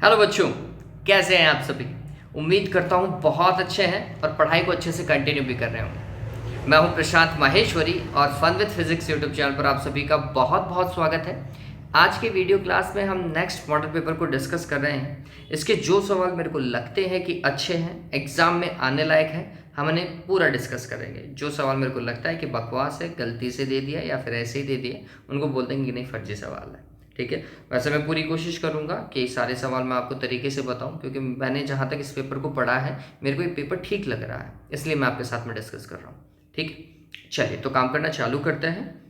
Hello बच्चों, कैसे हैं आप सभी। उम्मीद करता हूँ बहुत अच्छे हैं और पढ़ाई को अच्छे से कंटिन्यू भी कर रहे होंगे। मैं हूँ प्रशांत माहेश्वरी और fun with physics YouTube channel पर आप सभी का बहुत बहुत स्वागत है। आज के वीडियो क्लास में हम नेक्स्ट मॉडल पेपर को डिस्कस कर रहे हैं। इसके जो सवाल मेरे को लगते हैं कि अच्छे हैं, एग्जाम में आने लायक हैं, हम उन्हें पूरा डिस्कस करेंगे। जो सवाल मेरे को लगता है कि बकवास है, गलती से दे दिया या फिर ऐसे ही दे दिया, उनको बोल देंगे कि नहीं फर्जी सवाल है। ठीक है, वैसे मैं पूरी कोशिश करूंगा कि सारे सवाल मैं आपको तरीके से बताऊं, क्योंकि मैंने जहां तक इस पेपर को पढ़ा है मेरे को ये पेपर ठीक लग रहा है, इसलिए मैं आपके साथ में डिस्कस कर रहा हूं। ठीक, चलिए तो काम करना चालू करते हैं।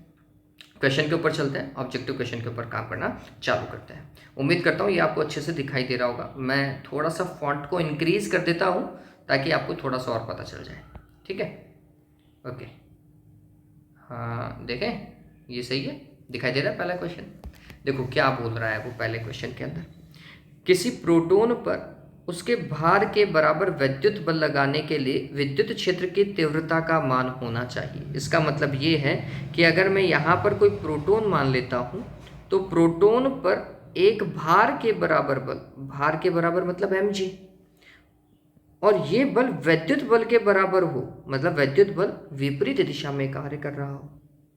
क्वेश्चन के ऊपर चलते हैं, ऑब्जेक्टिव क्वेश्चन के ऊपर काम करना चालू करते हैं। उम्मीद करता हूँ ये आपको अच्छे से दिखाई दे रहा होगा। मैं थोड़ा सा फॉन्ट को इंक्रीज कर देता हूँ ताकि आपको थोड़ा सा और पता चल जाए। ठीक है, ओके, हाँ देखें, ये सही है, दिखाई दे रहा है। पहला क्वेश्चन देखो क्या बोल रहा है वो पहले क्वेश्चन के अंदर। किसी प्रोटॉन पर उसके भार के बराबर विद्युत बल लगाने के लिए विद्युत क्षेत्र की तीव्रता का मान होना चाहिए। इसका मतलब ये है कि अगर मैं यहाँ पर कोई प्रोटॉन मान लेता हूँ तो प्रोटॉन पर एक भार के बराबर बल, भार के बराबर मतलब mg, और ये बल विद्युत बल के बराबर हो, मतलब विद्युत बल विपरीत दिशा में कार्य कर रहा हो,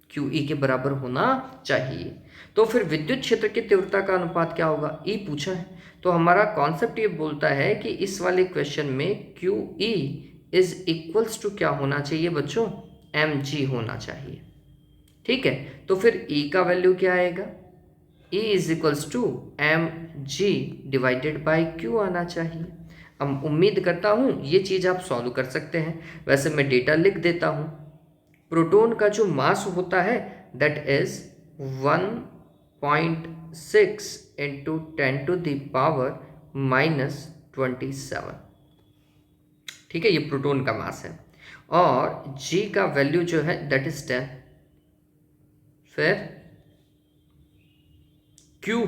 QE के बराबर होना चाहिए। तो फिर विद्युत क्षेत्र की तीव्रता का अनुपात क्या होगा, E पूछा है। तो हमारा कॉन्सेप्ट ये बोलता है कि इस वाले क्वेश्चन में QE इज इक्वल्स टू क्या होना चाहिए बच्चों, mg होना चाहिए। ठीक है, तो फिर E का वैल्यू क्या आएगा, E is equals to mg divided by Q आना चाहिए। अब उम्मीद करता हूँ ये चीज़ आप सॉल्व कर सकते हैं। वैसे मैं डेटा लिख देता हूँ। प्रोटॉन का जो मास होता है दैट इज 1.6 इंटू 10⁻⁻27। ठीक है, ये प्रोटॉन का मास है। और G का वैल्यू जो है दैट इज 10। फिर Q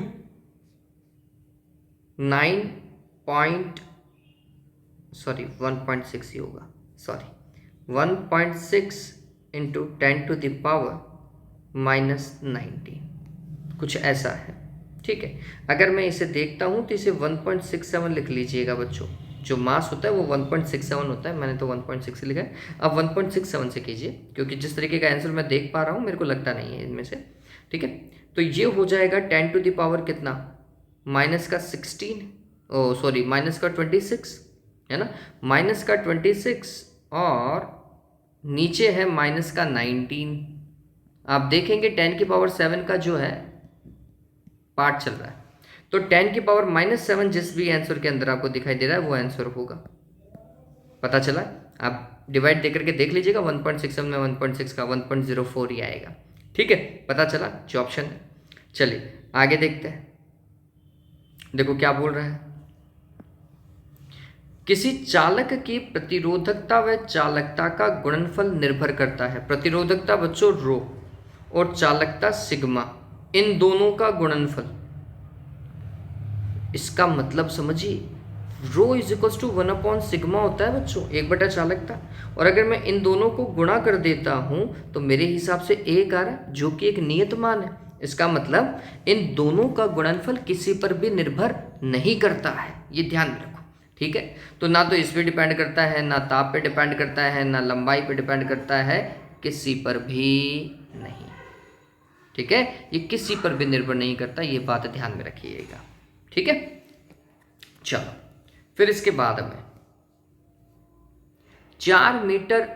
1.6 ही होगा, सॉरी 1.6 इंटू 10⁻⁻19, कुछ ऐसा है। ठीक है, अगर मैं इसे देखता हूँ तो इसे 1.67 लिख लीजिएगा बच्चों। जो मास होता है वो 1.67 होता है, मैंने तो 1.6 लिखा है। अब 1.67 से कीजिए, क्योंकि जिस तरीके का आंसर मैं देख पा रहा हूँ मेरे को लगता नहीं है इनमें से। ठीक है, तो ये हो जाएगा 10⁻⁻ कितना, माइनस का 16, ओ सॉरी माइनस का 26 है ना, माइनस का 26 और नीचे है माइनस का 19। आप देखेंगे 10⁻7 का जो है पार्ट चल रहा है, तो 10⁻⁻7 जिस भी आंसर के अंदर आपको दिखाई दे रहा है वो आंसर होगा। पता चला, आप डिवाइड देकर के देख लीजिएगा, 1.67 में 1.6 का 1.04 ही आएगा। ठीक है, पता चला जो ऑप्शन है। चलिए आगे देखते हैं, देखो क्या बोल रहा है। किसी चालक की प्रतिरोधकता व चालकता का गुणनफल निर्भर करता है। प्रतिरोधकता बच्चों रो और चालकता सिग्मा, इन दोनों का गुणनफल। इसका मतलब समझिए, रो इज इक्वल्स टू 1/सिग्मा होता है बच्चों, 1/, चालकता। और अगर मैं इन दोनों को गुणा कर देता हूं तो मेरे हिसाब से एक आ रहा है जो कि एक नियत मान है। इसका मतलब इन दोनों का गुणनफल किसी पर भी निर्भर नहीं करता है, ये ध्यान में रखो। ठीक है, तो ना तो इस पे डिपेंड करता है, ना ताप पे डिपेंड करता है, ना लंबाई पे डिपेंड करता है, किसी पर भी नहीं। ठीक है, ये किसी पर भी निर्भर नहीं करता, ये बात ध्यान में रखिएगा। ठीक है, चलो फिर इसके बाद में 4 मीटर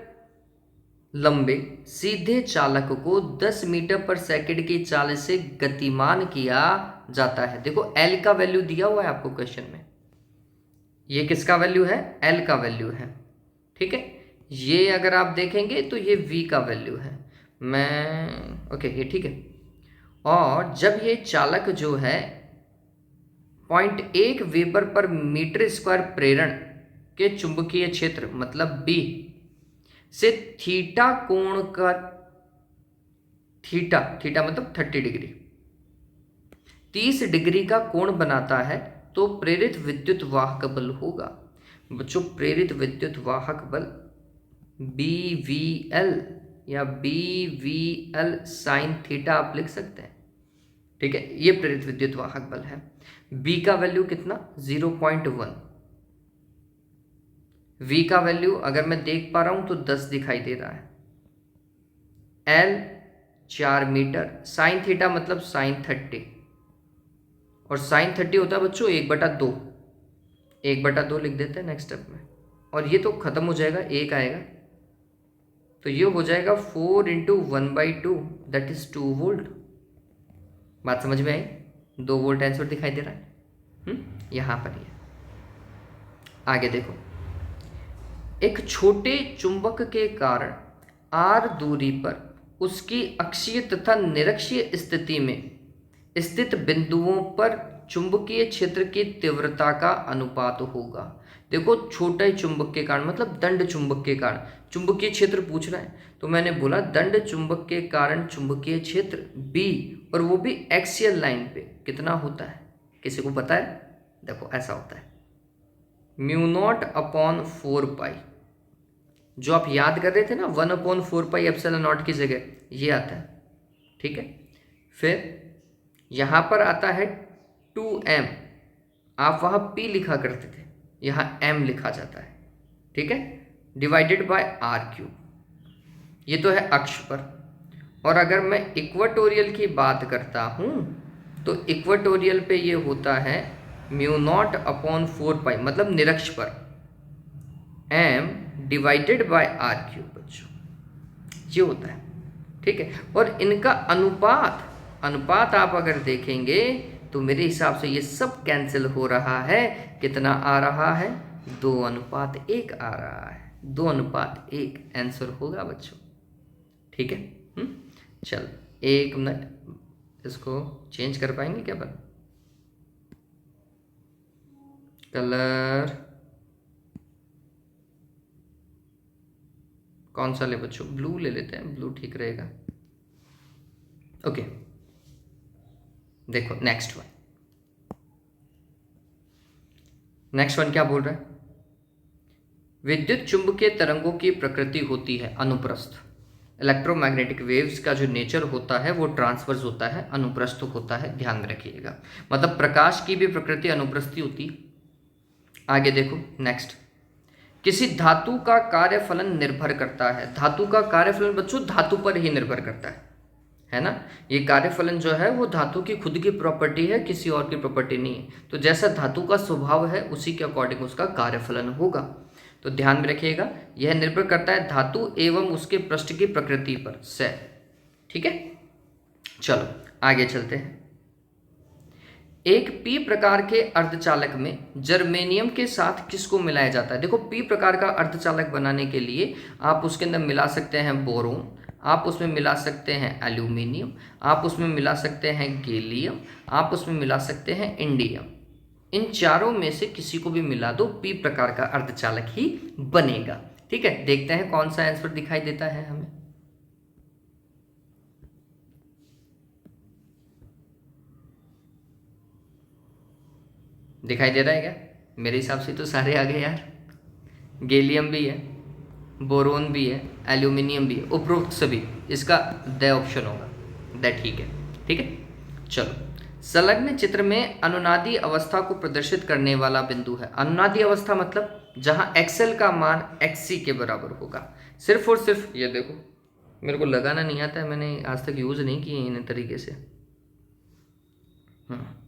लंबे सीधे चालक को 10 मीटर पर सेकंड की चाल से गतिमान किया जाता है। देखो एल का वैल्यू दिया हुआ है आपको क्वेश्चन में, ये किसका वैल्यू है, एल का वैल्यू है। ठीक है, ये अगर आप देखेंगे तो ये वी का वैल्यू है। मैं ओके ये ठीक है। और जब ये चालक जो है 0.1 वेबर पर मीटर स्क्वायर प्रेरण के चुंबकीय क्षेत्र मतलब बी से थीटा कोण का, थीटा थीटा मतलब 30 डिग्री, 30 डिग्री का कोण बनाता है तो प्रेरित विद्युत वाहक बल होगा। बच्चों प्रेरित विद्युत वाहक बल BVL या BVL साइन थीटा आप लिख सकते हैं। ठीक है, ये प्रेरित विद्युत वाहक बल है। बी का वैल्यू कितना 0.1। वी का वैल्यू अगर मैं देख पा रहा हूं तो 10 दिखाई दे रहा है। एल 4 मीटर, साइन थीटा मतलब साइन 30, और साइन 30 होता है बच्चों 1/2। 1/2 लिख देते हैं नेक्स्ट स्टेप में, और ये तो खत्म हो जाएगा, एक आएगा तो ये हो जाएगा 4 × 1/2 दैट इज 2 वोल्ट। बात समझ में आई? 2 वोल्ट आंसर दिखाई दे रहा है यहां पर। ये आगे देखो, एक छोटे चुंबक के कारण r दूरी पर उसकी अक्षीय तथा निरक्षीय स्थिति में स्थित बिंदुओं पर चुंबकीय क्षेत्र की तीव्रता का अनुपात होगा। देखो, छोटे चुंबक के कारण मतलब दंड चुंबक के कारण चुंबकीय क्षेत्र पूछ रहा है, तो मैंने बोला दंड चुंबक के कारण चुंबकीय क्षेत्र B, और वो भी एक्सियल लाइन पे कितना होता है, किसी को पता है? देखो ऐसा होता है μ0/4π, जो आप याद कर रहे थे ना 1/4π एप्सिलॉन नॉट की जगह ये आता है। ठीक है, फिर यहाँ पर आता है 2m, आप वहाँ p लिखा करते थे, यहाँ m लिखा जाता है। ठीक है, डिवाइडेड बाय r3, ये तो है अक्ष पर। और अगर मैं इक्वेटोरियल की बात करता हूँ तो इक्वेटोरियल पे ये होता है μ0/4π मतलब निरक्ष पर m डिवाइडेड बाय r3 बच्चों, ये होता है। ठीक है, और इनका अनुपात आप अगर देखेंगे तो मेरे हिसाब से ये सब कैंसिल हो रहा है। कितना आ रहा है? 2:1 आ रहा है। 2:1 आंसर होगा बच्चों। ठीक है, चल 1 मिनट, इसको चेंज कर पाएंगे क्या अपन? कलर कौन सा ले बच्चों? ब्लू ले लेते हैं, ब्लू ठीक रहेगा। ओके, देखो नेक्स्ट वन क्या बोल रहा है? विद्युत चुंबकीय तरंगों की प्रकृति होती है अनुप्रस्थ। इलेक्ट्रोमैग्नेटिक वेव्स का जो नेचर होता है वो ट्रांसवर्स होता है, अनुप्रस्थ होता है, ध्यान में रखिएगा। मतलब प्रकाश की भी प्रकृति अनुप्रस्थी होती है। आगे देखो नेक्स्ट, किसी धातु का कार्यफलन निर्भर करता है। धातु का कार्यफलन बच्चों धातु पर ही निर्भर करता है ना? ये कार्यफलन जो है वो धातु की खुद की प्रॉपर्टी है, किसी और की प्रॉपर्टी नहीं है। तो जैसा धातु का स्वभाव है उसी के अकॉर्डिंग उसका कार्यफलन होगा। तो ध्यान में रखिएगा, यह निर्भर करता है धातु एवं उसके पृष्ठ की प्रकृति पर से। ठीक है, चलो आगे चलते हैं। एक पी प्रकार के अर्धचालक में जर्मेनियम के साथ किसको मिलाया जाता है? देखो, पी प्रकार का अर्धचालक बनाने के लिए आप उसके अंदर मिला सकते हैं बोरोन, आप उसमें मिला सकते हैं एल्यूमिनियम, आप उसमें मिला सकते हैं गैलियम, आप उसमें मिला सकते हैं इंडियम। इन चारों में से किसी को भी मिला दो, पी प्रकार का अर्धचालक ही बनेगा। ठीक है, देखते हैं कौन सा आंसर दिखाई देता है हमें। दिखाई दे रहा है क्या? मेरे हिसाब से तो सारे आ गए यार। गैलियम भी है, बोरोन भी है, एल्यूमिनियम भी है, उपरोक्त सभी, इसका द ऑप्शन होगा, द ठीक है। ठीक है, चलो संलग्न चित्र में अनुनादी अवस्था को प्रदर्शित करने वाला बिंदु है। अनुनादी अवस्था मतलब जहां एक्सएल का मान एक्ससी के बराबर होगा। सिर्फ और सिर्फ ये देखो, मेरे को लगाना नहीं आता है, मैंने आज तक यूज़ नहीं किए इन तरीके से।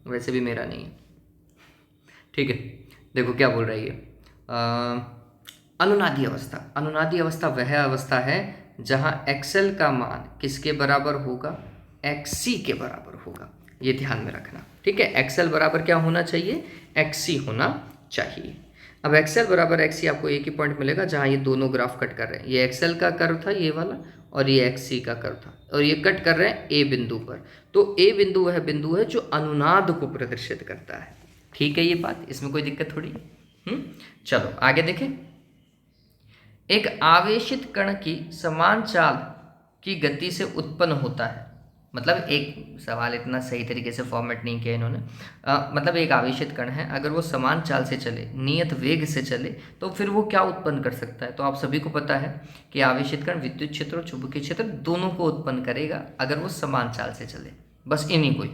वैसे भी मेरा नहीं है। ठीक है, देखो क्या बोल रही है अनुनादी अवस्था। अनुनादी अवस्था वह अवस्था है जहां एक्सएल का मान किसके बराबर होगा? एक्ससी के बराबर होगा। ये ध्यान में रखना। ठीक है, एक्सएल बराबर क्या होना चाहिए? एक्ससी होना चाहिए। अब एक्सएल बराबर एक्ससी आपको एक ही पॉइंट मिलेगा जहां ये दोनों ग्राफ कट कर रहे हैं। ये एक्सएल का कर्व था ये वाला, और ये एक्ससी का कर्व था, और ये कट कर रहे हैं ए बिंदु पर। तो ए बिंदु वह बिंदु है जो अनुनाद को प्रदर्शित करता है। ठीक है, ये बात, इसमें कोई दिक्कत थोड़ी। चलो आगे देखें। एक आवेशित कण की समान चाल की गति से उत्पन्न होता है। मतलब एक सवाल इतना सही तरीके से फॉर्मेट नहीं किया इन्होंने। मतलब एक आवेशित कण है, अगर वो समान चाल से चले, नियत वेग से चले, तो फिर वो क्या उत्पन्न कर सकता है? तो आप सभी को पता है कि आवेशित कण विद्युत क्षेत्र और चुंबकीय क्षेत्र दोनों को उत्पन्न करेगा अगर वो समान चाल से चले। बस इन्हीं को ही।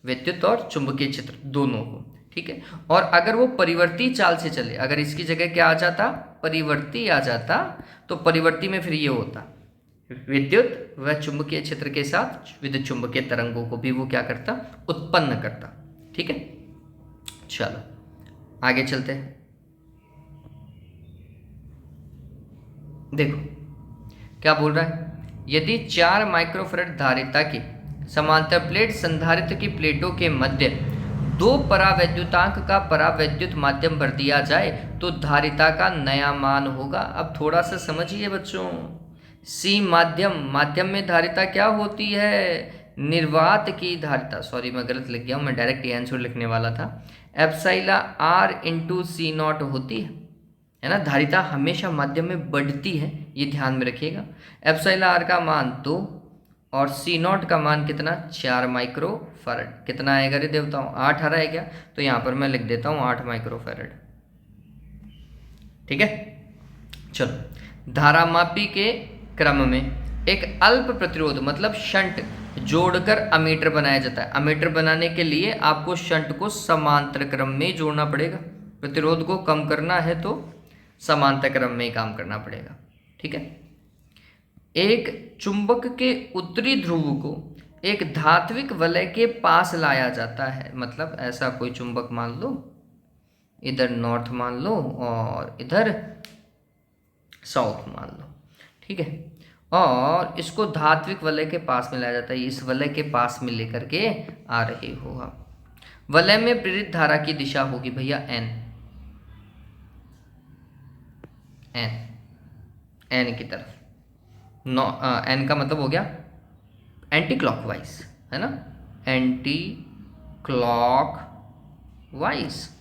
विद्युत और चुंबकीय क्षेत्र दोनों को, ठीक है। और अगर वो परिवर्ती चाल से चले, अगर इसकी जगह क्या आ जाता, परिवर्ती आ जाता, तो परिवर्ती में फिर ये होता, विद्युत व चुंबकीय क्षेत्र के साथ विद्युत चुंबकीय तरंगों को भी वो क्या करता, उत्पन्न करता, ठीक है। चलो आगे चलते हैं। देखो क्या बोल रहा है, यदि 4 माइक्रोफैराड धारिता की समांतर प्लेट संधारित्र की प्लेटों के मध्य 2 परावैद्युतांक का परावैद्युत माध्यम भर दिया जाए तो धारिता का नया मान होगा। अब थोड़ा सा समझिए बच्चों, सी माध्यम, माध्यम में धारिता क्या होती है, निर्वात की धारिता, सॉरी मैं गलत लिख गया हूँ, मैं डायरेक्ट आंसर लिखने वाला था, epsilon r into c naught होती है ना। धारिता हमेशा माध्यम में बढ़ती है, ये ध्यान में रखिएगा। एप्सिलॉन आर का मान 2 और सी नॉट का मान कितना, 4 माइक्रोफैराड। कितना आएगा रे देवताओं, 8 आ रहा है क्या, तो यहाँ पर मैं लिख देता हूँ 8 माइक्रोफैराड, ठीक है। चलो, धारामापी के क्रम में एक अल्प प्रतिरोध मतलब शंट जोड़कर अमीटर बनाया जाता है। अमीटर बनाने के लिए आपको शंट को समांतर क्रम में जोड़ना पड़ेगा। प्रतिरोध को कम करना है तो समांतर क्रम में ही काम करना पड़ेगा, ठीक है। एक चुंबक के उत्तरी ध्रुव को एक धात्विक वलय के पास लाया जाता है, मतलब ऐसा कोई चुंबक मान लो, इधर नॉर्थ मान लो और इधर साउथ मान लो, ठीक है। और इसको धात्विक वलय के पास में लाया जाता है, इस वलय के पास में लेकर के आ रही होगा। वलय में प्रेरित धारा की दिशा होगी भैया एन, एन, एन की तरफ। एन का मतलब हो गया एंटी क्लॉकवाइज, है ना, एंटी क्लॉकवाइज।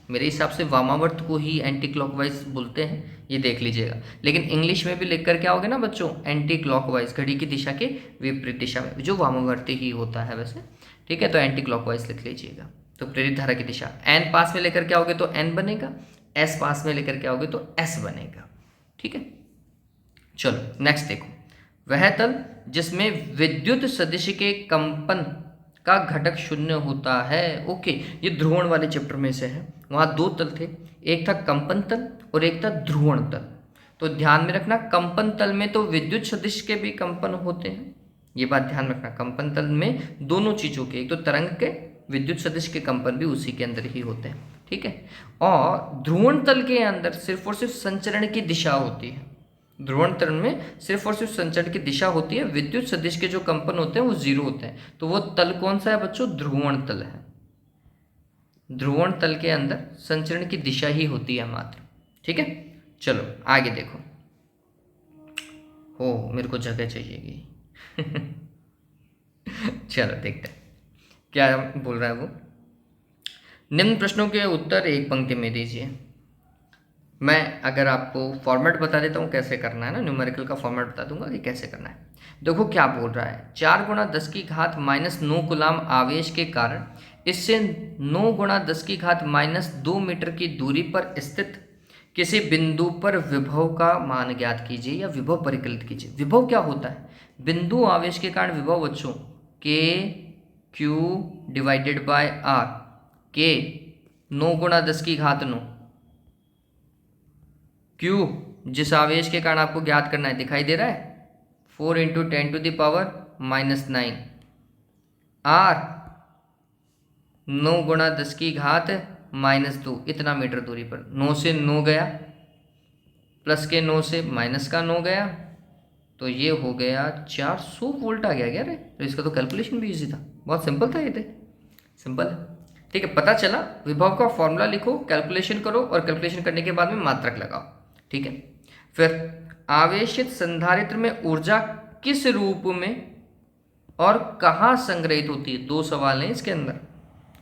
मेरे हिसाब से वामावर्त को ही एंटी क्लॉकवाइज बोलते हैं, ये देख लीजिएगा। लेकिन इंग्लिश में भी लिख कर क्या होगा ना बच्चों, एंटी क्लॉकवाइज, घड़ी की दिशा के विपरीत दिशा में, जो वामावर्ती ही होता है वैसे, ठीक है। तो एंटी क्लॉकवाइज लिख लीजिएगा। तो प्रेरित धारा की दिशा एन पास में लेकर के आओगे तो एन बनेगा, एस पास में लेकर के आओगे तो एस बनेगा, ठीक है। चलो नेक्स्ट देखो, वह तल जिसमें विद्युत सदिश के कंपन का घटक शून्य होता है। ओके, ये ध्रुवण वाले चैप्टर में से है। वहाँ 2 तल थे, एक था कंपन तल और एक था ध्रुवण तल। तो ध्यान में रखना, कंपन तल में तो विद्युत सदिश के भी कंपन होते हैं, ये बात ध्यान रखना। कंपन तल में दोनों चीज़ों के, एक तो तरंग के, विद्युत सदिश के कंपन भी उसी के अंदर ही होते हैं, ठीक है। और ध्रुवण तल के अंदर सिर्फ और सिर्फ संचरण की दिशा होती है। ध्रुवण तल में सिर्फ और सिर्फ संचरण की दिशा होती है, विद्युत सदिश के जो कंपन होते हैं वो 0 होते हैं। तो वो तल कौन सा है बच्चों, ध्रुवण तल है। ध्रुवण तल के अंदर संचरण की दिशा ही होती है मात्र, ठीक है। चलो आगे देखो, हो मेरे को जगह चाहिएगी चलो देखते हैं क्या बोल रहा है वो। निम्न प्रश्नों के उत्तर एक पंक्ति में दीजिए। मैं अगर आपको फॉर्मेट बता देता हूँ कैसे करना है ना, न्यूमेरिकल का फॉर्मेट बता दूंगा कि कैसे करना है। देखो क्या बोल रहा है, 4 × 10 की घात -9 कूलाम आवेश के कारण इससे 9 × 10 की घात -2 मीटर की दूरी पर स्थित किसी बिंदु पर विभव का मान ज्ञात कीजिए या विभव परिकलित कीजिए। विभव क्या होता है, बिंदु आवेश के कारण विभव बच्चों के क्यू डिवाइडेड बाय आर, के 9 × 10 की घात 9, क्यू जिस आवेश के कारण आपको ज्ञात करना है दिखाई दे रहा है, 4 × 10⁻⁹, आर 9 × 10 की घात -2, इतना मीटर दूरी पर। 9 से 9 गया, प्लस के 9 से माइनस का 9 गया, तो ये हो गया 400 वोल्ट आ गया क्या रे। तो इसका तो कैलकुलेशन भी इजी था, बहुत सिंपल था ये, थे सिंपल है, ठीक है। पता चला, विभव का फॉर्मूला लिखो, कैलकुलेशन करो और कैलकुलेशन करने के बाद में मात्रक लगाओ, ठीक है। फिर आवेशित संधारित्र में ऊर्जा किस रूप में और कहाँ संग्रहित होती है, 2 सवाल हैं इसके अंदर।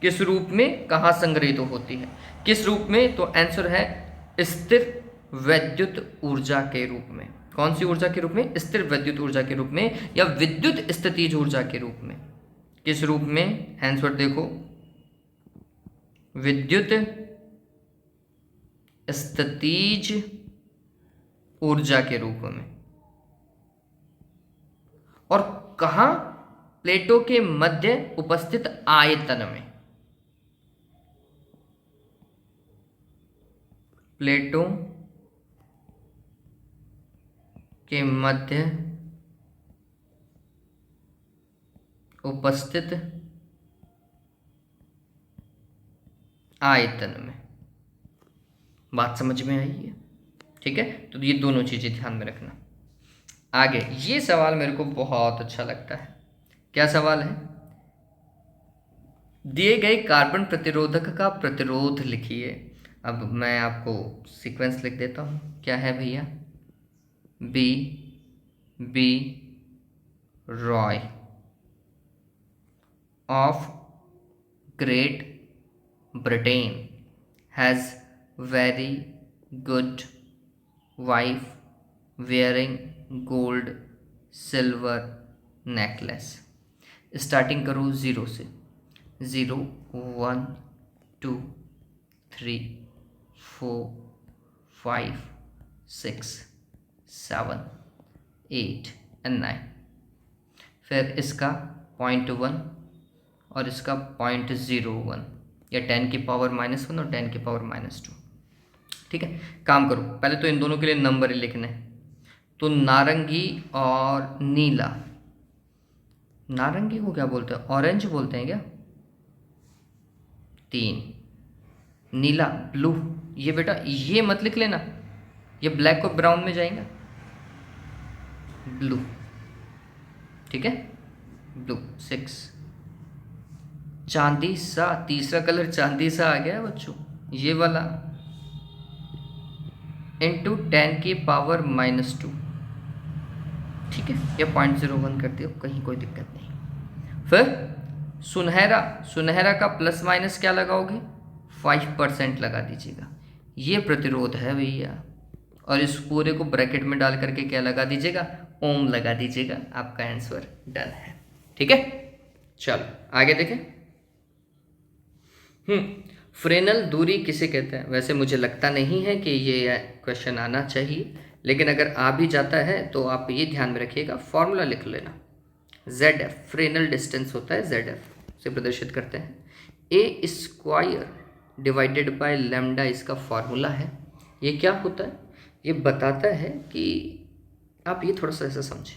किस रूप में, कहाँ संग्रहित होती है, किस रूप में, तो आंसर है स्थिर वैद्युत ऊर्जा के रूप में। कौन सी ऊर्जा के रूप में, स्थिर वैद्युत ऊर्जा के रूप में या विद्युत स्थितिज ऊर्जा के रूप में। किस रूप में, आंसर देखो, विद्युत स्थितिज ऊर्जा के रूप में। और कहाँ, प्लेटों के मध्य उपस्थित आयतन में, प्लेटों के मध्य उपस्थित आयतन में। बात समझ में आई है? ठीक है, तो ये दोनों चीजें ध्यान में रखना। आगे ये सवाल मेरे को बहुत अच्छा लगता है। क्या सवाल है? दिए गए कार्बन प्रतिरोधक का प्रतिरोध लिखिए। अब मैं आपको सीक्वेंस लिख देता हूं। क्या है भैया? B Roy of Great Britain has very good wife wearing gold silver necklace. Starting करो 0 से। 0 1 2 3 4 5 6 7 8 और 9। फिर इसका 0.1 और इसका 0.01 या 10 की पावर -1 और 10 की पावर -2। ठीक है, काम करो, पहले तो इन दोनों के लिए नंबर ही लिखने हैं। तो नारंगी और नीला, नारंगी को क्या बोलते हैं? ऑरेंज बोलते हैं क्या? 3। नीला ब्लू, ये बेटा ये मत लिख लेना, ये ब्लैक और ब्राउन में जाएगा। ब्लू, ठीक है, ब्लू 6। चांदी सा, तीसरा कलर चांदी सा आ गया है बच्चों, ये वाला, इंटू 10 की पावर -2। ठीक है, या 0.01 कर दियो, कहीं कोई दिक्कत नहीं। फिर सुनहरा, सुनहरा का प्लस माइनस क्या लगाओगे? 5% लगा दीजिएगा। ये प्रतिरोध है भैया, और इस पूरे को ब्रैकेट में डाल करके क्या लगा दीजिएगा? ओम लगा दीजिएगा। आपका आंसर डन है। ठीक है, चलो आगे देखें। फ्रेनल दूरी किसे कहते हैं? वैसे मुझे लगता नहीं है कि ये क्वेश्चन आना चाहिए, लेकिन अगर आ भी जाता है तो आप ये ध्यान में रखिएगा, फॉर्मूला लिख लेना। ZF फ्रेनल डिस्टेंस होता है, ZF से प्रदर्शित करते हैं। A square divided by lambda इसका फॉर्मूला है। ये क्या होता है? ये बताता है कि आप ये थोड़ा सा ऐसा समझें,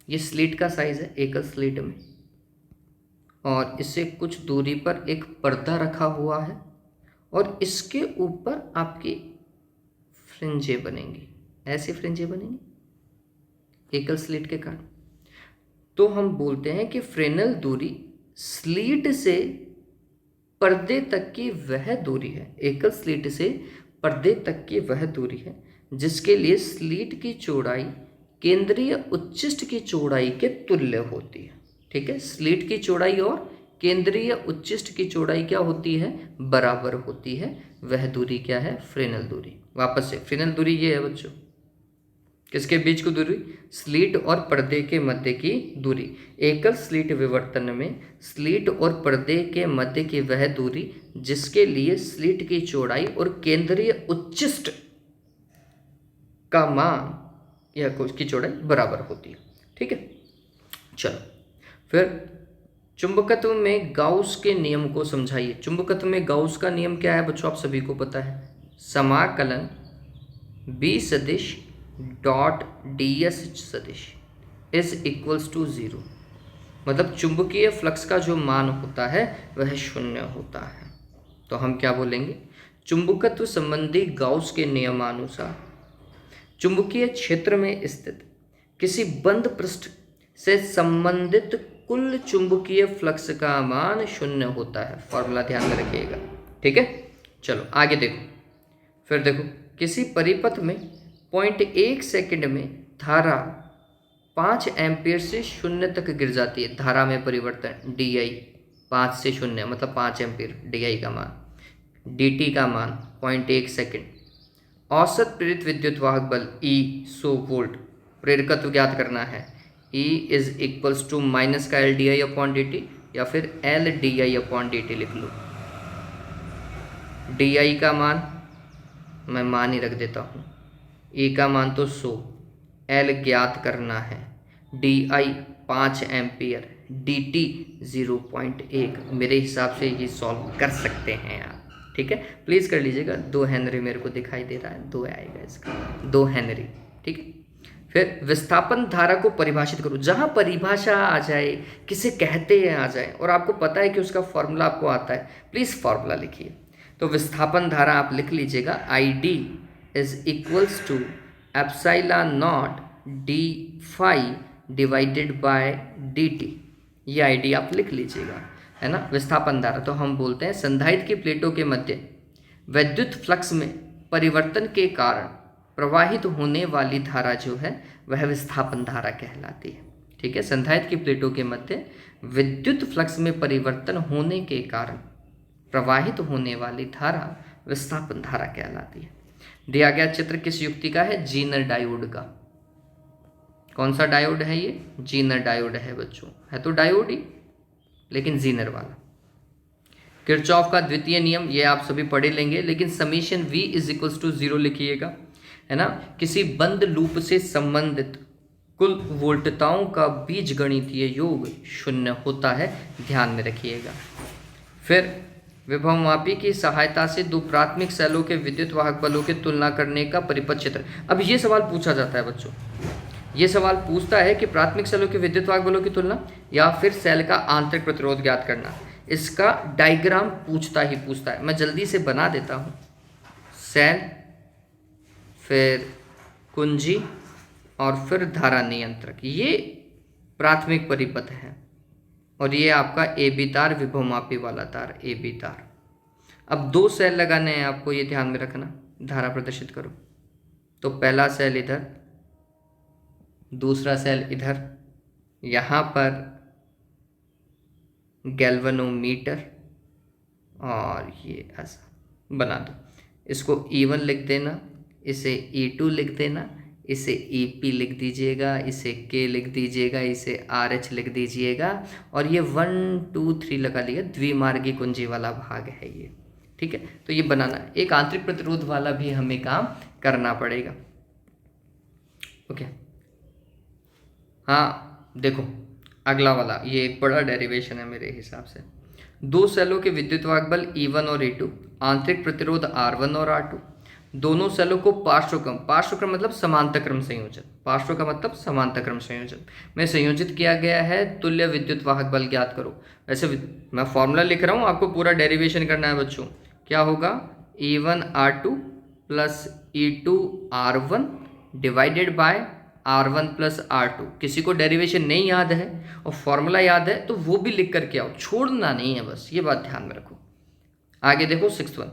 ये स्लीट का साइज है, एकल स्लीट में, और इससे कुछ दूरी पर एक पर्दा रखा हुआ है, और इसके ऊपर आपकी फ्रिंजें बनेंगी, ऐसे फ्रिंजें बनेंगी एकल स्लीट के कारण। तो हम बोलते हैं कि फ्रेनल दूरी स्लीट से पर्दे तक की वह दूरी है, एकल स्लीट से पर्दे तक की वह दूरी है जिसके लिए स्लीट की चौड़ाई केंद्रीय उच्चिष्ट की चौड़ाई के तुल्य होती है। ठीक है, स्लीट की चौड़ाई और केंद्रीय उच्चिष्ट की चौड़ाई क्या होती है? बराबर होती है। वह दूरी क्या है? फ्रेनल दूरी। वापस से, फ्रेनल दूरी ये है बच्चों, किसके बीच की दूरी? स्लीट और पर्दे के मध्य की दूरी। एकल स्लीट विवर्तन में स्लीट और पर्दे के मध्य की वह दूरी जिसके लिए स्लीट की चौड़ाई और केंद्रीय उच्चिष्ट का मान या उसकी चौड़ाई बराबर होती है। ठीक है, चलो फिर चुंबकत्व में गाउस के नियम को समझाइए। चुंबकत्व में गाउस का नियम क्या है बच्चों? आप सभी को पता है, समाकलन B सदिश डॉट ds सदिश इज इक्वल्स टू 0। मतलब चुंबकीय फ्लक्स का जो मान होता है वह 0 होता है। तो हम क्या बोलेंगे? चुंबकत्व संबंधी गाउस के नियमानुसार चुंबकीय क्षेत्र में स्थित किसी बंद पृष्ठ से संबंधित कुल चुंबकीय फ्लक्स का मान 0 होता है। फॉर्मूला ध्यान में रखिएगा। ठीक है, चलो आगे देखो। फिर देखो, किसी परिपथ में 0.1 सेकंड में धारा 5 एम्पियर से 0 तक गिर जाती है। धारा में परिवर्तन DI 5 से 0 मतलब 5 एम्पियर DI का मान, DT का मान 0.1 सेकंड। औसत प्रेरित विद्युत वाहक बल E 100 वोल्ट। प्रेरकत्व ज्ञात करना है। E is equals to minus का LDI अपॉन DT या फिर LDI अपॉन DT लिख लो। DI का मान मैं मान ही रख देता हूँ, E का मान तो 100, L ज्ञात करना है, DI 5 एम्पियर, DT 0.1। मेरे हिसाब से ये सॉल्व कर सकते हैं आप। ठीक है, प्लीज़ कर लीजिएगा। 2 हेनरी मेरे को दिखाई दे रहा है, 2 आएगा इसका, 2 हेनरी। ठीक है, फिर विस्थापन धारा को परिभाषित करो। जहाँ परिभाषा आ जाए, किसे कहते हैं आ जाए, और आपको पता है कि उसका फॉर्मूला आपको आता है, प्लीज़ फॉर्मूला लिखिए। तो विस्थापन धारा आप लिख लीजिएगा, I D is equals to epsilon naught D phi divided by D T. ये आई डी आप लिख लीजिएगा, है ना। विस्थापन धारा तो हम बोलते हैं संधारित्र की प्लेटों के मध्य विद्युत फ्लक्स में परिवर्तन के कारण प्रवाहित होने वाली धारा जो है वह विस्थापन धारा कहलाती है। ठीक है, संधारित्र की प्लेटों के मध्य विद्युत फ्लक्स में परिवर्तन होने के कारण प्रवाहित होने वाली धारा विस्थापन धारा कहलाती है। दिया गया चित्र किस युक्ति का है? जीनर डायोड का। कौन सा डायोड है ये? जीनर डायोड है बच्चों, है तो डायोड ही, लेकिन जीनर वाला। किरचॉफ का द्वितीय नियम ये आप सभी पढ़े लेंगे, लेकिन summation V is equals to 0 लिखिएगा, है ना। किसी बंद लूप से संबंधित कुल वोल्टताओं का बीजगणितीय योग 0 होता है, ध्यान में रखिएगा। फिर विभवमापी की सहायता से दो प्राथमिक सेलों के विद्युत वाहक बलों की तुलना करने का परिपथ चित्र। अब ये सवाल पूछा जाता है बच्चों, ये सवाल पूछता है कि प्राथमिक सेलों के विद्युत वाहक बलों की तुलना या फिर सेल का आंतरिक प्रतिरोध ज्ञात करना। इसका डायग्राम पूछता है, मैं जल्दी से बना देता हूँ। सेल, फिर कुंजी और फिर धारा नियंत्रक, ये प्राथमिक परिपथ है, और ये आपका ए बी तार, विभवमापी वाला तार ए बी तार। अब 2 सेल लगाने हैं आपको, ये ध्यान में रखना। धारा प्रदर्शित करो, तो पहला सेल इधर, दूसरा सेल इधर, यहाँ पर गैल्वेनोमीटर, और ये ऐसा बना दो। इसको E1 लिख देना, इसे E2 लिख देना, इसे EP लिख दीजिएगा, इसे K लिख दीजिएगा, इसे RH लिख दीजिएगा, और ये 1 2 3 लगा लिया, द्विमार्गी कुंजी वाला भाग है ये। ठीक है, तो ये बनाना, एक आंतरिक प्रतिरोध वाला भी हमें काम करना पड़ेगा। ओके, हाँ देखो अगला वाला, ये एक बड़ा डेरिवेशन है मेरे हिसाब से। 2 सेलों के विद्युत वाहक बल E1 और E2, आंतरिक प्रतिरोध R1 और R2, दोनों सेलों को पार्श्वक्रम मतलब समांतर क्रम संयोजन, पार्श्व का मतलब समांतर क्रम संयोजन में संयोजित किया गया है। तुल्य विद्युत वाहक बल ज्ञात करो। वैसे मैं फॉर्मूला लिख रहा हूँ, आपको पूरा डेरिवेशन करना है बच्चों। क्या होगा? E1 R2 plus E2 R1 divided by R1 plus R2। किसी को डेरिवेशन नहीं याद है और फॉर्मूला याद है तो वो भी लिख करके आओ, छोड़ना नहीं है, बस ये बात ध्यान में रखो। आगे देखो 6th वन,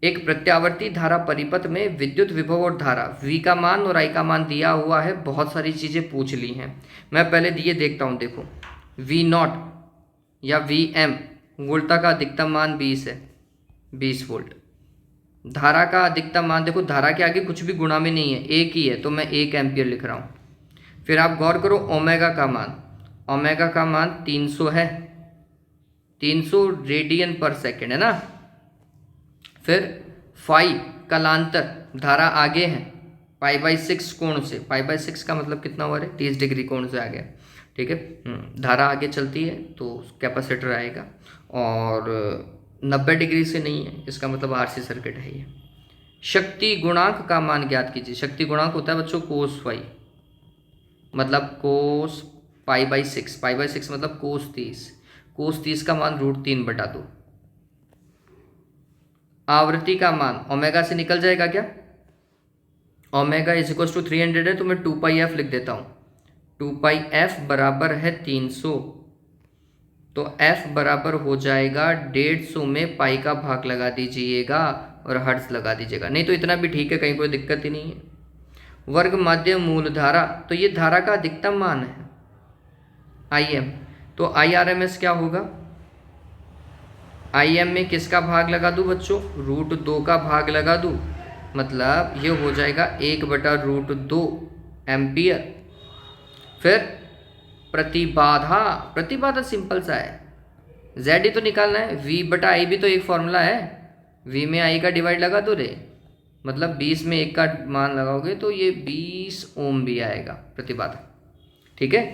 एक प्रत्यावर्ती धारा परिपथ में विद्युत विभव और धारा V का मान और I का मान दिया हुआ है। बहुत सारी चीज़ें पूछ ली हैं, मैं पहले दिए देखता हूँ। देखो V0 या Vm, वोल्टा का अधिकतम मान 20 है, 20 वोल्ट। धारा का अधिकतम मान, देखो धारा के आगे कुछ भी गुणा में नहीं है, एक ही है, तो मैं 1 एम्पियर लिख रहा हूँ। फिर आप गौर करो ओमेगा का मान, ओमेगा का मान 300 है, 300 रेडियन पर सेकेंड, है ना। फिर फाई कलांतर, धारा आगे है π/6 कोण से, π/6 का मतलब कितना हुआ है? 30 डिग्री कोण से आ गया। ठीक है, धारा आगे चलती है तो कैपेसिटर आएगा, और 90 डिग्री से नहीं है, इसका मतलब RC सर्किट है ये। शक्ति गुणांक का मान ज्ञात कीजिए। शक्ति गुणांक होता है बच्चों कोस फाई, मतलब कोस π/6, π/6 मतलब कोस 30, कोस 30 का मान √3/2। आवृत्ति का मान ओमेगा से निकल जाएगा क्या? ओमेगा इज इक्वल टू 300 है, तो मैं 2πf लिख देता हूँ। 2πf बराबर है 300, तो f बराबर हो जाएगा 150 में पाई का भाग लगा दीजिएगा और हर्ट्ज लगा दीजिएगा, नहीं तो इतना भी ठीक है, कहीं कोई दिक्कत ही नहीं है। वर्ग माध्य मूल धारा, तो ये धारा का अधिकतम मान है Im, तो IRMS क्या होगा? Im में किसका भाग लगा दूँ बच्चों? √2 का भाग लगा दूँ, मतलब ये हो जाएगा 1/√2 एम्पियर। फिर प्रतिबाधा, प्रतिबाधा सिंपल सा है, Z ही तो निकालना है, V/I भी तो एक फॉर्मूला है, V में I का डिवाइड लगा दो रे, मतलब 20 में 1 का मान लगाओगे तो ये 20 ओम भी आएगा प्रतिबाधा। ठीक है,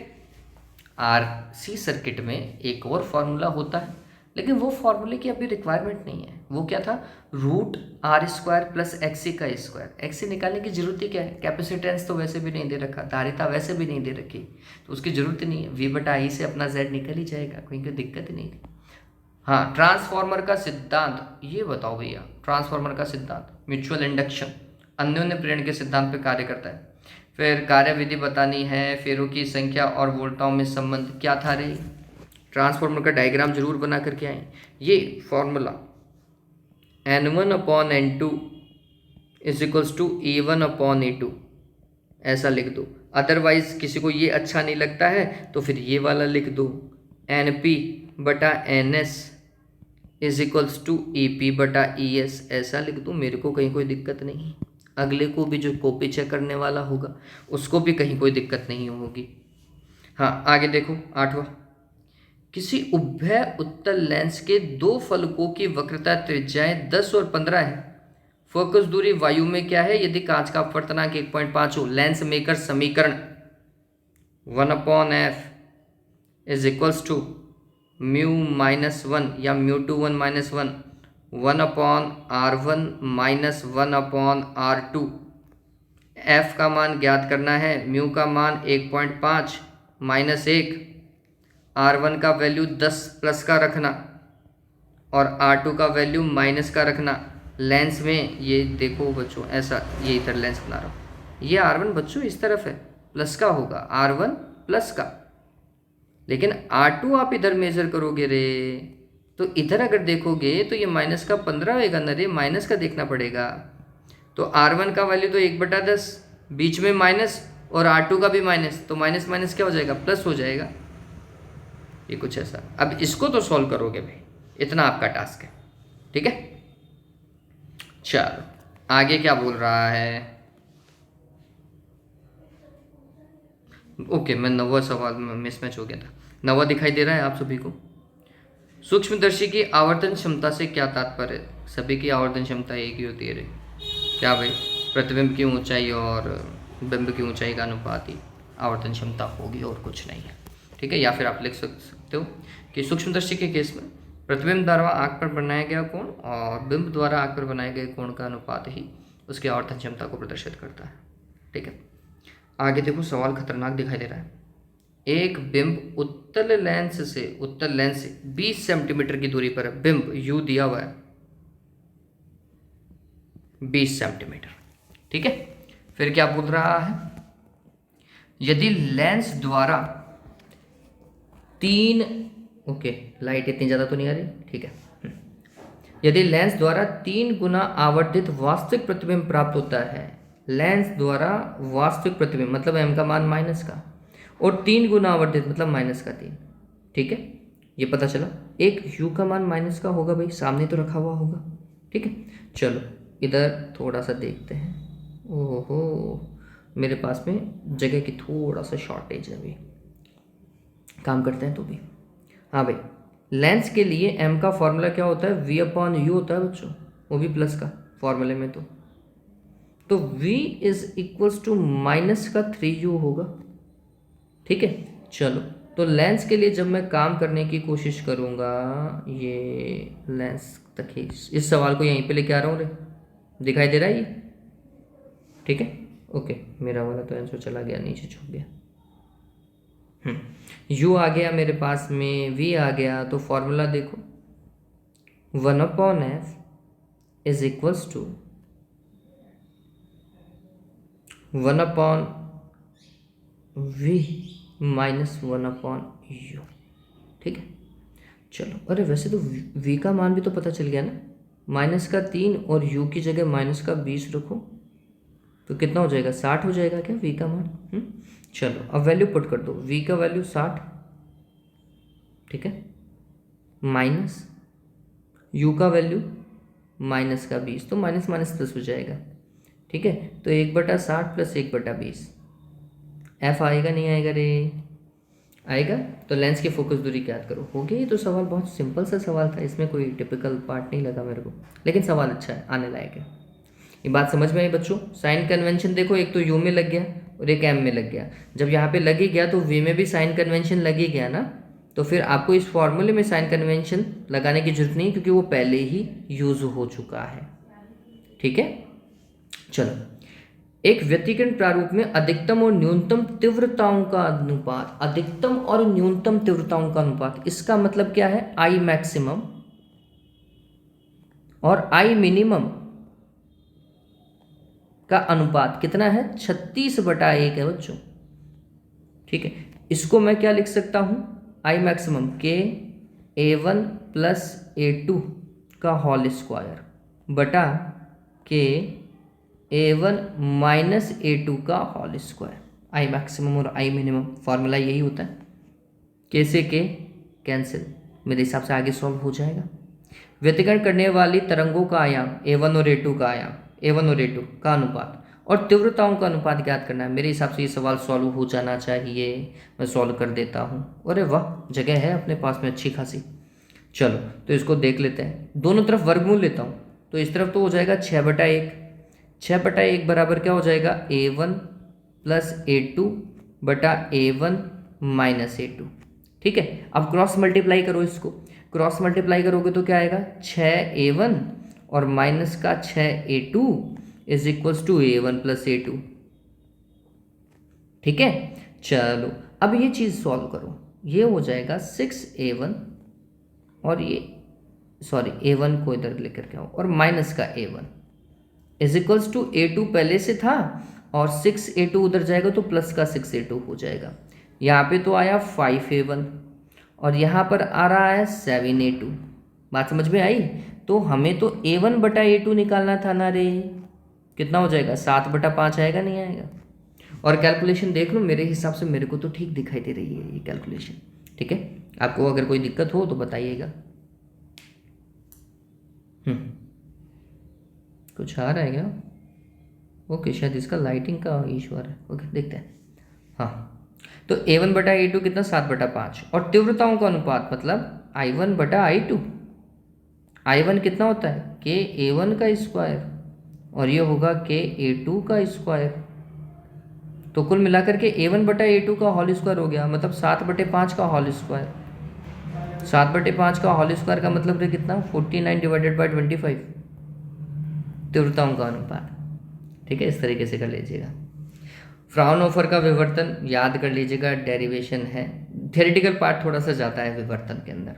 RC सर्किट में एक और फॉर्मूला होता है, लेकिन वो फॉर्मूले की अभी रिक्वायरमेंट नहीं है, वो क्या था, रूट आर स्क्वायर प्लस एक्सी का स्क्वायर। एक्सी निकालने की जरूरत ही क्या है, कैपेसिटेंस तो वैसे भी नहीं दे रखा, धारिता वैसे भी नहीं दे रखी, तो उसकी जरूरत ही नहीं है। वी बटा आई से अपना जेड निकल ही जाएगा, कोई दिक्कत ही नहीं थी। हाँ, ट्रांसफार्मर का सिद्धांत ये बताओ भैया। ट्रांसफार्मर का सिद्धांत म्यूचुअल इंडक्शन, अन्योन्य प्रेरण के सिद्धांत पे कार्य करता है। फिर कार्यविधि बतानी है, फेरों की संख्या और वोल्टाओं में संबंध क्या था रे। ट्रांसफार्मर का डायग्राम जरूर बना करके आए। ये formula N1/N2 is equals to A1/A2 ऐसा लिख दो। अदरवाइज किसी को ये अच्छा नहीं लगता है तो फिर ये वाला लिख दो, NP/NS is equals to EP/ES ऐसा लिख दो। मेरे को कहीं कोई दिक्कत नहीं, अगले को भी जो कॉपी चेक करने वाला होगा उसको भी कहीं कोई दिक्कत नहीं होगी। हाँ, आगे देखो 8वां। किसी उभय उत्तल लेंस के दो फलकों की वक्रता त्रिज्याएं 10 और 15 है। फोकस दूरी वायु में क्या है यदि कांच का अपवर्तनांक 1.5 हो। लेंस मेकर समीकरण 1/f इज इक्वल्स टू μ-1 या μ21 -1 1/r1 माइनस 1/r2। f का मान ज्ञात करना है, म्यू का मान 1.5 माइनस 1, r1 का वैल्यू 10 प्लस का रखना और r2 का वैल्यू माइनस का रखना। लेंस में ये देखो बच्चों, ऐसा ये इधर लेंस बना रहा हूँ, ये r1 बच्चों इस तरफ है, प्लस का होगा, r1 प्लस का, लेकिन r2 आप इधर मेजर करोगे रे तो इधर अगर देखोगे तो ये माइनस का 15 होएगा ना रे, माइनस का देखना पड़ेगा। तो r1 का वैल्यू तो 1/10, बीच में माइनस और r2 का भी माइनस, तो माइनस माइनस क्या हो जाएगा, प्लस हो जाएगा। ये कुछ ऐसा। अब इसको तो सॉल्व करोगे भाई, इतना आपका टास्क है, ठीक है। चलो आगे क्या बोल रहा है। ओके, मैं 9वां सवाल में मिसमैच हो गया था। 9वां दिखाई दे रहा है आप सभी को। सूक्ष्मदर्शी की आवर्तन क्षमता से क्या तात्पर्य है। सभी की आवर्तन क्षमता एक ही होती है रे। क्या भाई, प्रतिबिंब की ऊंचाई और बिंब की ऊंचाई का अनुपात ही आवर्तन क्षमता होगी और कुछ नहीं है, ठीक है। या फिर आप लिख सकते हो कि सूक्ष्मदर्शी के केस में प्रतिबिंब द्वारा आंख पर बनाया गया कोण और बिंब द्वारा आंख पर बनाए गए कोण का अनुपात ही उसकी आवर्तन क्षमता को प्रदर्शित करता है, ठीक है। आगे देखो, सवाल खतरनाक दिखाई दे रहा है। एक बिंब उत्तल लेंस से 20 सेंटीमीटर की दूरी पर है। बिंब यू दिया हुआ है 20 सेंटीमीटर, ठीक है। फिर क्या बोल रहा है, यदि लेंस द्वारा 3, ओके लाइट इतनी ज़्यादा तो नहीं आ रही, ठीक है। यदि लेंस द्वारा 3 गुना आवर्धित वास्तविक प्रतिबिंब प्राप्त होता है। लेंस द्वारा वास्तविक प्रतिबिंब मतलब m का मान माइनस का, और 3 गुना आवर्धित मतलब माइनस का 3, ठीक है। ये पता चला। एक u का मान माइनस का होगा भाई, सामने तो रखा हुआ होगा, ठीक है। चलो इधर थोड़ा सा देखते हैं। ओहो, मेरे पास में जगह की थोड़ा सा शॉर्टेज है, अभी काम करते हैं तो भी। हाँ भाई, लेंस के लिए m का फॉर्मूला क्या होता है, v/u होता है बच्चों, वो भी प्लस का फॉर्मूले में। तो v is equals to minus का 3u होगा, ठीक है। चलो, तो लेंस के लिए जब मैं काम करने की कोशिश करूँगा, ये लेंस तक ही इस सवाल को यहीं पे लेके आ रहा हूँ रे, दिखाई दे रहा है ये, ठीक है। ओके, मेरा वाला तो आंसर चला गया, नीचे छुप गया। u आ गया मेरे पास में, v आ गया, तो फॉर्मूला देखो 1/f is equals to 1/v minus 1/u, ठीक है। चलो, अरे वैसे तो v का मान भी तो पता चल गया ना, माइनस का 3 और u की जगह माइनस का 20 रखो तो कितना हो जाएगा, 60 हो जाएगा क्या v का मान। चलो अब वैल्यू पुट कर दो, v का वैल्यू 60, ठीक है, माइनस u का वैल्यू माइनस का 20, तो माइनस माइनस प्लस हो जाएगा, ठीक है। तो 1/60 प्लस 1/20, f आएगा नहीं आएगा रे, आएगा। तो लेंस की फोकस दूरी याद करो, हो गया। ये तो सवाल बहुत सिंपल सा सवाल था, इसमें कोई टिपिकल पार्ट नहीं लगा मेरे को, लेकिन सवाल अच्छा है, आने लायक है। ये बात समझ में आई बच्चों। साइन कन्वेंशन देखो, एक तो u में लग गया और एक m में लग गया। जब यहाँ पे लग ही गया तो v में भी साइन कन्वेंशन लग ही गया ना, तो फिर आपको इस फॉर्मूले में साइन कन्वेंशन लगाने की जरूरत नहीं, क्योंकि वो पहले ही यूज हो चुका है। ठीक है, चलो। एक व्यतिकरण प्रारूप में अधिकतम और न्यूनतम तीव्रताओं का अनुपात, अधिकतम और न्यूनतम तीव्रताओं का अनुपात, इसका मतलब क्या है, आई मैक्सिमम और आई मिनिमम का अनुपात कितना है, 36/1 है बच्चों। ठीक है, इसको मैं क्या लिख सकता हूं, आई मैक्सिमम के A1 प्लस A2 का होल स्क्वायर बटा के A1 माइनस A2 का होल स्क्वायर। आई मैक्सिमम और आई मिनिमम फॉर्मूला यही होता है। कैसे के कैंसिल, मेरे हिसाब से आगे सॉल्व हो जाएगा। व्यतिकरण करने वाली तरंगों का आयाम A1 और A2 का आयाम, A1 और A2 का अनुपात और तीव्रताओं का अनुपात ज्ञात करना है। मेरे हिसाब से ये सवाल सॉल्व हो जाना चाहिए, मैं सॉल्व कर देता हूँ। अरे वाह, जगह है अपने पास में अच्छी खासी। चलो तो इसको देख लेते हैं, दोनों तरफ वर्गमूल लेता हूँ। तो इस तरफ तो हो जाएगा 6/1, 6/1 बराबर क्या हो जाएगा, A1 प्लस A2 बटा A1 माइनस A2। ठीक है, अब क्रॉस मल्टीप्लाई करो, इसको क्रॉस मल्टीप्लाई करोगे तो क्या आएगा, 6A1 और माइनस का 6A2 is equals to A1 plus A2। ठीक है, चलो अब ये चीज़ सॉल्व करो, ये हो जाएगा 6A1 और ये सॉरी A1 को इधर लेकर के आओ और माइनस का A1 is equals to A2 पहले से था और 6A2 उधर जाएगा तो प्लस का 6A2 हो जाएगा। यहाँ पे तो आया 5A1 और यहाँ पर आ रहा है 7A2। बात समझ में आई? तो हमें तो A1 बटा A2 निकालना था ना रे। कितना हो जाएगा, 7/5 आएगा, नहीं आएगा? और कैलकुलेशन देख लो, मेरे हिसाब से मेरे को तो ठीक दिखाई दे रही है ये कैलकुलेशन। ठीक है, आपको अगर कोई दिक्कत हो तो बताइएगा। कुछ आ रहा है क्या? ओके, शायद इसका लाइटिंग का इशू आ रहा है। ओके, देखते हैं। हाँ, तो A1 बटा A2 कितना, 7/5। और तीव्रताओं का अनुपात मतलब I1 बटा I2। I1 कितना होता है, के A1 का स्क्वायर और ये होगा के A2 का स्क्वायर। तो कुल मिलाकर के A1 बटा A2 का होल स्क्वायर हो गया, मतलब 7/5 का होल स्क्वायर। 7/5 का होल स्क्वायर का मतलब कितना, 49/25 तीव्रताओं का अनुपात। ठीक है, इस तरीके से कर लीजिएगा। फ्राउनहोफर का विवर्तन याद कर लीजिएगा, डेरिवेशन है। थियोरेटिकल पार्ट थोड़ा सा जाता है विवर्तन के अंदर।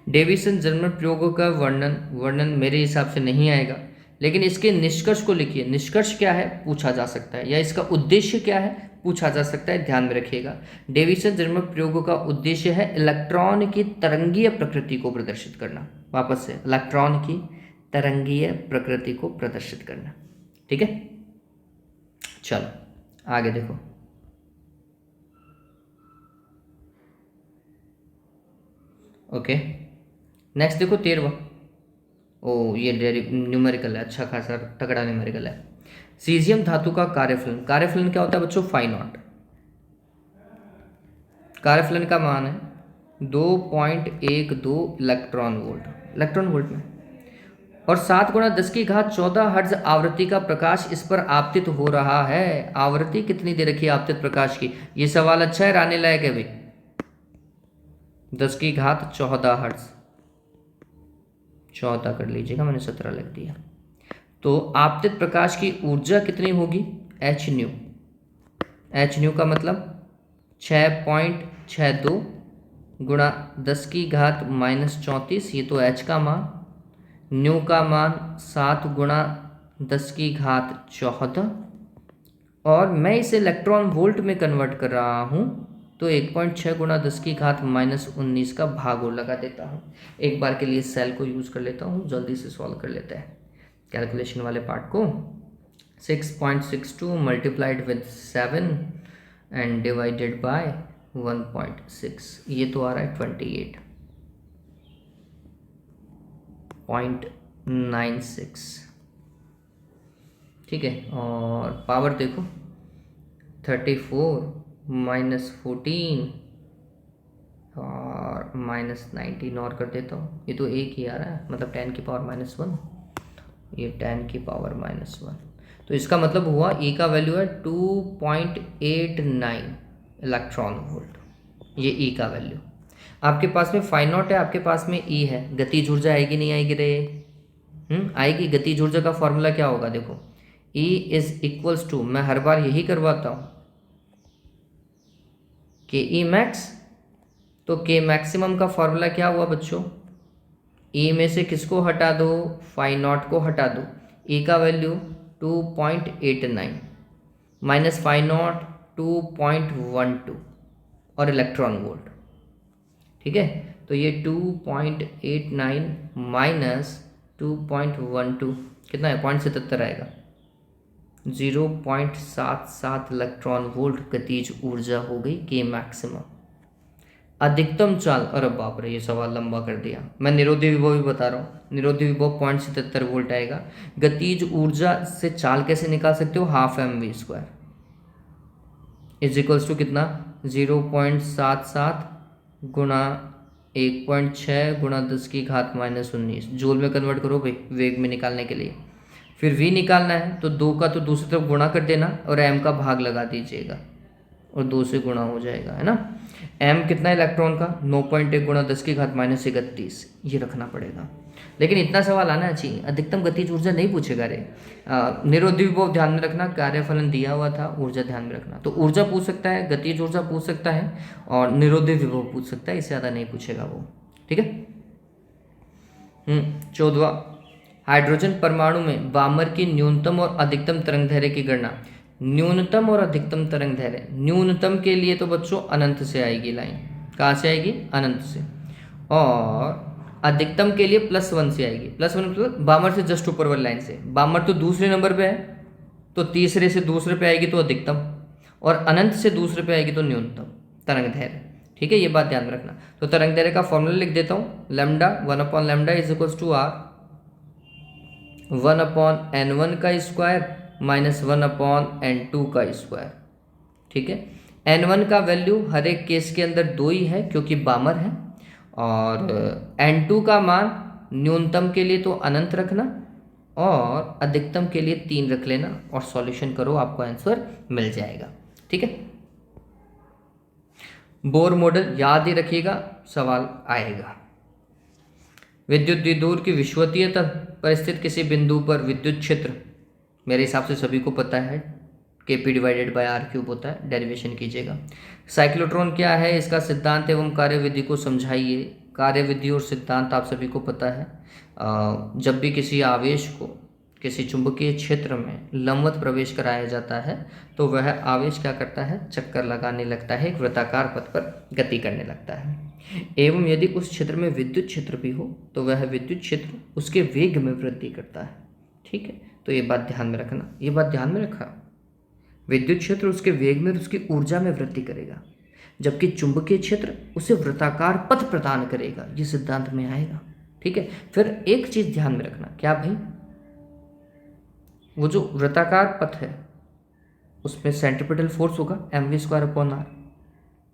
डेविसन जर्मन प्रयोगों का वर्णन मेरे हिसाब से नहीं आएगा, लेकिन इसके निष्कर्ष को लिखिए। निष्कर्ष क्या है पूछा जा सकता है, या इसका उद्देश्य क्या है पूछा जा सकता है, ध्यान में रखिएगा। डेविसन जर्मन प्रयोगों का उद्देश्य है इलेक्ट्रॉन की तरंगीय प्रकृति को प्रदर्शित करना। वापस से, इलेक्ट्रॉन की तरंगीय प्रकृति को प्रदर्शित करना। ठीक है, चलो आगे देखो। ओके, नेक्स्ट देखो 13वां। ओ, ये न्यूमेरिकल है, अच्छा खासा तगड़ा न्यूमेरिकल है। सीजियम धातु का कार्यफलन। कार्यफलन क्या होता है बच्चों, φ0। कार्यफलन का मान है 2.12 इलेक्ट्रॉन वोल्ट में, और 7×10⁻14 हर्ट्ज आवृत्ति का प्रकाश इस पर आपतित हो रहा है। आवृत्ति कितनी दे रखी है आपतित प्रकाश की, ये सवाल अच्छा है, राने लायक है भाई। 10⁻14 हर्ट्ज, 14 कर लीजिएगा, मैंने 17 लिख दिया। तो आपतित प्रकाश की ऊर्जा कितनी होगी, एच न्यू। एच न्यू का मतलब 6.62 गुणा 10⁻−34, ये तो एच का मान। न्यू का मान 7×10⁻14, और मैं इसे इलेक्ट्रॉन वोल्ट में कन्वर्ट कर रहा हूँ, तो 1.6 गुणा 10⁻−19 का भाग और लगा देता हूँ। एक बार के लिए सेल को यूज़ कर लेता हूँ, जल्दी से सॉल्व कर लेते हैं कैलकुलेशन वाले पार्ट को। 6.62 multiplied with 7 and divided by 1.6, ये तो आ रहा है 28.96। ठीक है, और पावर देखो 34 -14 और -19 और कर देता हूँ, ये तो एक ही आ रहा है, मतलब 10⁻−1, ये 10⁻−1। तो इसका मतलब हुआ E का वैल्यू है 2.89 इलेक्ट्रॉन वोल्ट, ये E का वैल्यू। आपके पास में फाई नॉट है, आपके पास में ई है, गतिज ऊर्जा आएगी नहीं आएगी रे? आएगी। गतिज ऊर्जा का फॉर्मूला क्या होगा देखो, E इज इक्वल्स टू, मैं हर बार यही करवाता हूँ, के ई मैक्स। तो के मैक्सिमम का फॉर्मूला क्या हुआ बच्चों, E में से किसको हटा दो, फाई नॉट को हटा दो, E का वैल्यू 2.89 माइनस फाई नॉट 2.12 और इलेक्ट्रॉन वोल्ट। ठीक है, तो ये 2.89 माइनस 2.12 कितना है, 0.77 आएगा, 0.77 इलेक्ट्रॉन वोल्ट गतिज ऊर्जा हो गई के मैक्सिमम। अधिकतम चाल, अरे बाप रे ये सवाल लंबा कर दिया, मैं निरोधी विभव भी बता रहा हूँ, निरोधी विभव 0.77 वोल्ट आएगा। गतिज ऊर्जा से चाल कैसे निकाल सकते हो, ½ mv² इज इक्वल्स टू कितना, 0.77 गुणा 1.6 गुणा 10⁻⁻�19 जूल में कन्वर्ट करो भाई वेग में निकालने के लिए। फिर v निकालना है तो 2 का तो दूसरी तरफ गुणा कर देना और m का भाग लगा दीजिएगा और 2 से गुणा हो जाएगा, है ना। m कितना इलेक्ट्रॉन का, 9.1 गुणा 10⁻31 ये रखना पड़ेगा। लेकिन इतना सवाल आना चाहिए, अधिकतम गतिज ऊर्जा नहीं पूछेगा रे। निरोधी विभव ध्यान में रखना, कार्यफलन दिया हुआ था, ऊर्जा ध्यान में रखना। तो ऊर्जा पूछ सकता है, गतिज ऊर्जा पूछ सकता है और निरोधी विभव पूछ सकता है, इससे ज़्यादा नहीं पूछेगा वो। ठीक है। 14वां, हाइड्रोजन परमाणु में बामर की न्यूनतम और अधिकतम तरंग दैर्घ्य की गणना। न्यूनतम और अधिकतम तरंग दैर्घ्य, न्यूनतम के लिए तो बच्चों अनंत से आएगी लाइन, कहाँ से आएगी, अनंत से, और अधिकतम के लिए +1 से आएगी। +1 मतलब बामर से जस्ट ऊपर वाली लाइन से, बामर तो दूसरे नंबर पे है तो तीसरे से दूसरे पे आएगी तो अधिकतम, और अनंत से दूसरे पे आएगी तो न्यूनतम तरंग दैर्घ्य। ठीक है, ये बात ध्यान में रखना। तो तरंग दैर्घ्य का फॉर्मूला लिख देता हूँ, lambda 1/λ is equals to r 1/n1 का स्क्वायर माइनस 1/n2 का स्क्वायर। ठीक है, n1 का वैल्यू हर एक केस के अंदर 2 ही है क्योंकि बामर है, और n2 का मान न्यूनतम के लिए तो अनंत रखना और अधिकतम के लिए 3 रख लेना और सॉल्यूशन करो, आपको आंसर मिल जाएगा। ठीक है, बोर मॉडल याद ही रखिएगा, सवाल आएगा। विद्युत द्विध्रुव की विषुवतीय तल पर स्थित किसी बिंदु पर विद्युत क्षेत्र, मेरे हिसाब से सभी को पता है, Kp/r³ होता है, डेरिवेशन कीजिएगा। साइक्लोट्रॉन क्या है, इसका सिद्धांत एवं कार्यविधि को समझाइए। कार्यविधि और सिद्धांत आप सभी को पता है। जब भी किसी आवेश को किसी चुंबकीय क्षेत्र में लंबवत प्रवेश कराया जाता है तो वह आवेश क्या करता है, चक्कर लगाने लगता है, एक वृत्ताकार पथ पर गति करने लगता है। एवं यदि उस क्षेत्र में विद्युत क्षेत्र भी हो तो वह विद्युत क्षेत्र उसके वेग में वृद्धि करता है। ठीक है, तो ये बात ध्यान में रखना, ये बात ध्यान में रखा, विद्युत क्षेत्र उसके वेग में और उसकी ऊर्जा में वृद्धि करेगा, जबकि चुंबकीय क्षेत्र उसे वृत्ताकार पथ प्रदान करेगा, ये सिद्धांत में आएगा। ठीक है, फिर एक चीज ध्यान में रखना, क्या भाई, वो जो वृत्ताकार पथ है उसमें सेंट्रीपिटल फोर्स होगा mv²/r,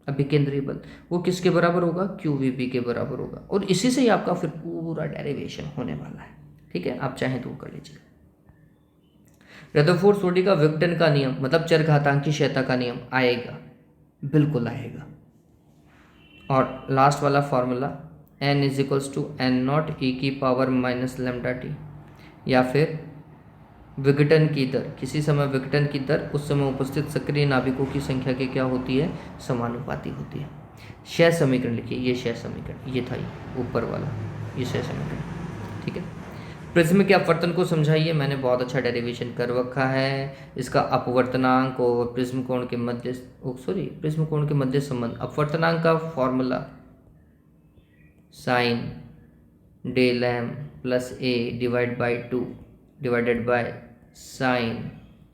अभिकेंद्रीय बल, वो किसके बराबर होगा, qvb के बराबर होगा, और इसी से ही आपका फिर पूरा डेरिवेशन होने वाला है। ठीक है, आप चाहें तो कर लीजिए। रदरफोर्ड सोडी का विघटन का नियम मतलब चरघातांकी क्षयता का नियम आएगा, बिल्कुल आएगा। और लास्ट वाला फॉर्मूला n = n0 e⁻⁻λt, या फिर विघटन की दर, किसी समय विघटन की दर उस समय उपस्थित सक्रिय नाभिकों की संख्या के क्या होती है, समानुपाती होती है। क्षय समीकरण लिखिए, ये क्षय समीकरण, ये था ये ऊपर वाला, ये क्षय समीकरण। ठीक है, प्रिज्म के अपवर्तन को समझाइए, मैंने बहुत अच्छा डेरिवेशन कर रखा है। इसका अपवर्तनांक और प्रिज्म कोण के मध्य प्रिज्म कोण के मध्य संबंध, अपवर्तनांक का formula sin Δm + a/2 divided by sin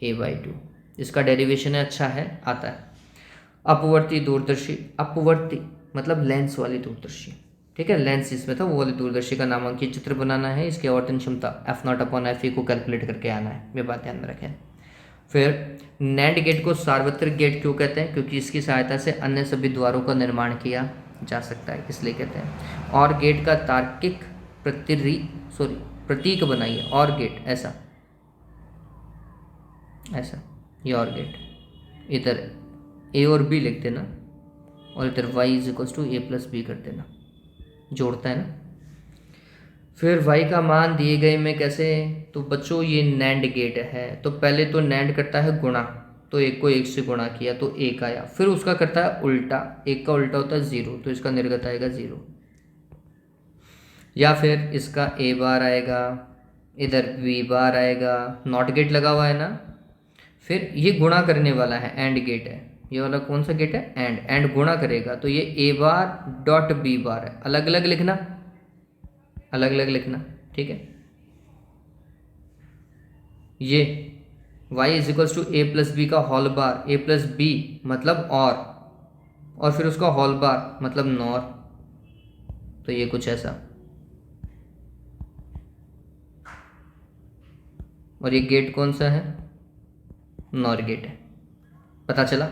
a/2, इसका डेरिवेशन है, अच्छा है, आता है। अपवर्ती दूरदर्शी, अपवर्ती मतलब लेंस वाली दूरदर्शी। ठीक है, लेंस इसमें था, वो वाली दूरदर्शी का नामांकित चित्र बनाना है, इसकी आवर्तन क्षमता f0/Fe को कैलकुलेट करके आना है, ये बात ध्यान में रखें। फिर नैंड गेट को सार्वत्रिक गेट क्यों कहते हैं, क्योंकि इसकी सहायता से अन्य सभी द्वारों का निर्माण किया जा सकता है, इसलिए कहते हैं। और गेट का तार्किक प्रतीक बनाइए, और गेट ऐसा ऐसा, ये और गेट, इधर ए और बी लिख देना, और इधर y is equals to A plus B कर देना, जोड़ता है ना। फिर y का मान दिए गए में कैसे, तो बच्चों ये नैंड गेट है, तो पहले तो नैंड करता है गुणा, तो एक को एक से गुणा किया तो एक आया, फिर उसका करता है उल्टा, एक का उल्टा होता है ज़ीरो, तो इसका निर्गत आएगा ज़ीरो। या फिर इसका a बार आएगा, इधर b बार आएगा, नॉट गेट लगा हुआ है ना। फिर ये गुणा करने वाला है, एंड गेट है, ये वाला कौन सा गेट है, एंड गुणा करेगा, तो ये a बार डॉट b बार है, अलग अलग लिखना, अलग अलग लिखना, ठीक है। ये y is equals to A plus B का whole bar, A plus B मतलब और फिर उसका होल बार मतलब नॉर, तो ये कुछ ऐसा। और ये गेट कौन सा है, नॉर गेट है। पता चला।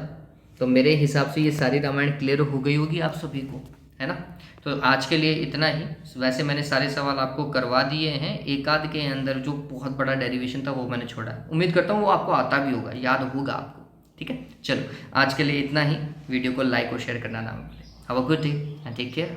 तो मेरे हिसाब से ये सारी रामायण क्लियर हो गई होगी आप सभी को, है ना। तो आज के लिए इतना ही। वैसे मैंने सारे सवाल आपको करवा दिए हैं, एक आध के अंदर जो बहुत बड़ा डेरिवेशन था वो मैंने छोड़ा है। उम्मीद करता हूँ वो आपको आता भी होगा, याद होगा आपको, ठीक है। चलो आज के लिए इतना ही। वीडियो को लाइक और शेयर करना ना भूलें। Have a good day and take care.